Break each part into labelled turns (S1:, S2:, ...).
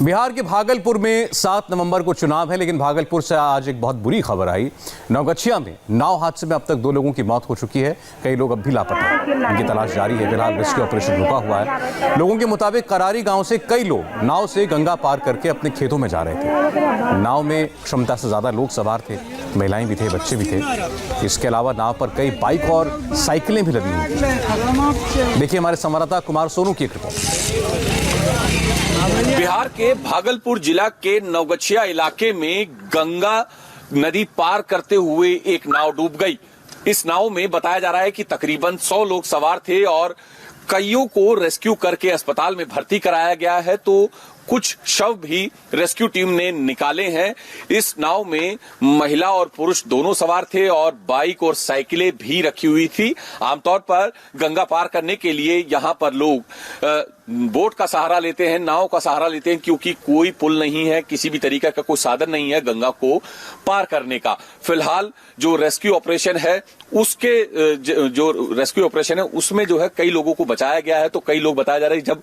S1: बिहार के भागलपुर में 7 नवंबर को चुनाव है, लेकिन भागलपुर से आज एक बहुत बुरी खबर आई। नवगछिया में नाव हादसे में अब तक 2 लोगों की मौत हो चुकी है। कई लोग अब भी लापता हैं। उनकी तलाश जारी है। फिलहाल रेस्क्यू ऑपरेशन रुका हुआ है। लोगों के मुताबिक करारी गांव से कई लोग नाव से गंगा पार करके अपने खेतों में जा रहे थे। नाव में क्षमता से ज्यादा लोग सवार थे, महिलाएं भी थे, बच्चे भी थे। इसके अलावा नाव पर कई बाइक और साइकिलें भी लगी हुई थी। देखिए हमारे संवाददाता कुमार सोनू की एक रिपोर्ट।
S2: बिहार के भागलपुर जिला के नवगछिया इलाके में गंगा नदी पार करते हुए एक नाव डूब गई। इस नाव में बताया जा रहा है कि तकरीबन 100 लोग सवार थे और कईयों को रेस्क्यू करके अस्पताल में भर्ती कराया गया है, तो कुछ शव भी रेस्क्यू टीम ने निकाले हैं। इस नाव में महिला और पुरुष दोनों सवार थे और बाइक और साइकिलें भी रखी हुई थी। आमतौर पर गंगा पार करने के लिए यहाँ पर लोग बोट का सहारा लेते हैं, नाव का सहारा लेते हैं, क्योंकि कोई पुल नहीं है, किसी भी तरीके का कोई साधन नहीं है गंगा को पार करने का। फिलहाल जो रेस्क्यू ऑपरेशन है उसमें जो है कई लोगों को बचाया गया है। तो कई लोग बताया जा रहा है जब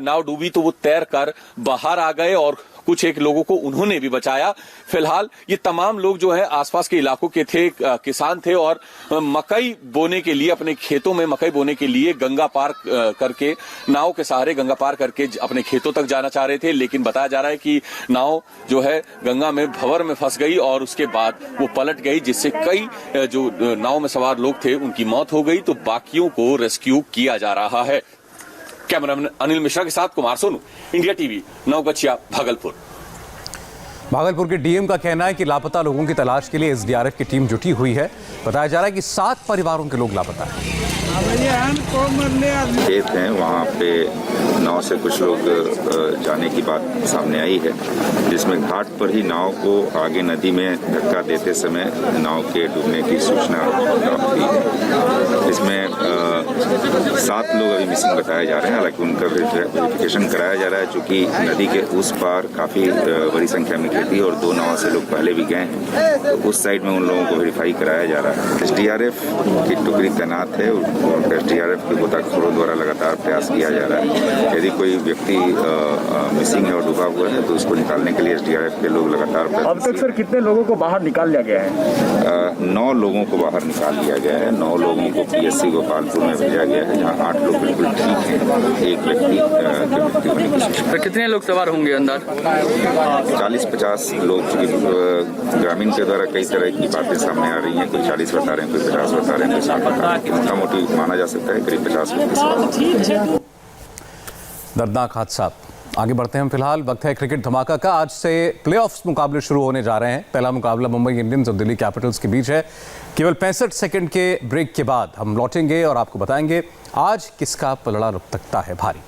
S2: नाव डूबी तो वो तैर कर बाहर आ गए और कुछ एक लोगों को उन्होंने भी बचाया। फिलहाल ये तमाम लोग जो है आसपास के इलाकों के थे, किसान थे और मकई बोने के लिए, अपने खेतों में मकई बोने के लिए गंगा पार करके, नाव के सहारे गंगा पार करके अपने खेतों तक जाना चाह रहे थे। लेकिन बताया जा रहा है कि नाव जो है गंगा में भंवर में फंस गई और उसके बाद वो पलट गई, जिससे कई जो नाव में सवार लोग थे उनकी मौत हो गई। तो बाकियों को रेस्क्यू किया जा रहा है। कैमरामैन अनिल मिश्रा के साथ कुमार सोनू, इंडिया टीवी, नवगछिया, भागलपुर।
S1: भागलपुर के डीएम का कहना है कि लापता लोगों की तलाश के लिए एसडीआरएफ की टीम जुटी हुई है। बताया जा रहा है कि 7 परिवारों के लोग लापता हैं।
S3: खेत हैं, वहाँ पे नाव से कुछ लोग जाने की बात सामने आई है, जिसमें घाट पर ही नाव को आगे नदी में धक्का देते समय नाव के डूबने की सूचना प्राप्त हुई है। इसमें 7 लोग अभी मिसिंग बताए जा रहे हैं। हालांकि उनका वेरिफिकेशन कराया जा रहा है, चूंकि नदी के उस पार काफी बड़ी संख्या में खेती और 2 नाव से लोग पहले भी गए हैं, तो उस साइड में उन लोगों को वेरीफाई कराया जा रहा है। एसडीआरएफ की टुकड़ी तैनात है और एसडीआरएफ के गोताखोरों द्वारा लगातार प्रयास किया जा रहा है। यदि कोई व्यक्ति मिसिंग है और डूबा हुआ है तो उसको निकालने के लिए एसडीआरएफ के लोग लगातार।
S4: अब तक सर कितने लोगों को बाहर निकाल लिया गया है?
S3: 9 लोगों को बाहर निकाल लिया गया है। 9 लोगों को पीएससी गोपालपुर में भेजा गया है, जहाँ 8 लोग बिल्कुल ठीक हैं। एक व्यक्ति की मृत्यु होने की सूचना।
S5: कितने लोग सवार होंगे अंदाज?
S3: 40-50 लोग। ग्रामीण के द्वारा कई तरह की बातें सामने आ रही हैं। कोई 40 बता रहे हैं, कोई 50 बता रहे हैं, कोई 60 बता रहे हैं। मोटा मोटी माना जा सकता है करीब 50 लोग।
S1: दर्दनाक हादसा। आगे बढ़ते हैं। फिलहाल वक्त है क्रिकेट धमाका का। आज से प्लेऑफ्स मुकाबले शुरू होने जा रहे हैं। पहला मुकाबला मुंबई इंडियंस और दिल्ली कैपिटल्स के बीच है। केवल 65 सेकंड के ब्रेक के बाद हम लौटेंगे और आपको बताएंगे आज किसका पलड़ा लटकता है भारी।